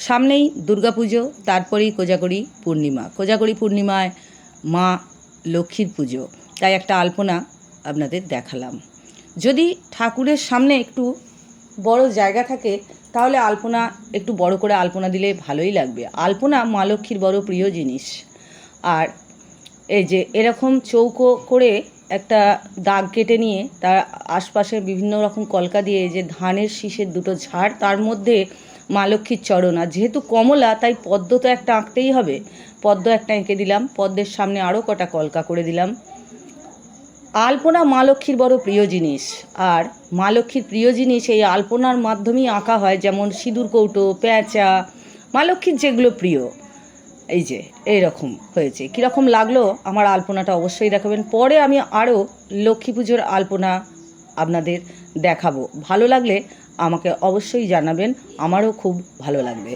সামনেই দুর্গাপুজো, তারপরেই কোজাগরী পূর্ণিমা। কোজাগরী পূর্ণিমায় মা লক্ষ্মীর পুজো, তাই একটা আলপনা আপনাদের দেখালাম। যদি ঠাকুরের সামনে একটু বড় জায়গা থাকে তাহলে আলপনা একটু বড় করে আলপনা দিলে ভালোই লাগবে। আলপনা মা লক্ষ্মীর বড় প্রিয় জিনিস। আর এই যে এরকম চৌকো করে একটা দাগ কেটে নিয়ে তার আশপাশে বিভিন্ন রকম কলকা দিয়ে যে ধানের শীষের দুটো ঝাড়, তার মধ্যে মা লক্ষ্মীর চরণ। আর যেহেতু কমলা তাই পদ্ম তো একটা আঁকতেই হবে, পদ্ম একটা এঁকে দিলাম। পদ্মের সামনে আরও কটা কলকা করে দিলাম। আলপনা মা লক্ষ্মীর বড় প্রিয় জিনিস। আর মা লক্ষ্মীর প্রিয় জিনিস এই আলপনার মাধ্যমেই আঁকা হয়, যেমন সিঁদুর কৌটো, পেঁচা, মা লক্ষ্মীর যেগুলো প্রিয়। এই যে এইরকম হয়েছে। কীরকম লাগলো আমার আলপনাটা অবশ্যই দেখাবেন। পরে আমি আরও লক্ষ্মী পুজোর আলপনা আপনাদের দেখাবো। ভালো লাগলে আমাকে অবশ্যই জানাবেন, আমারও খুব ভালো লাগবে।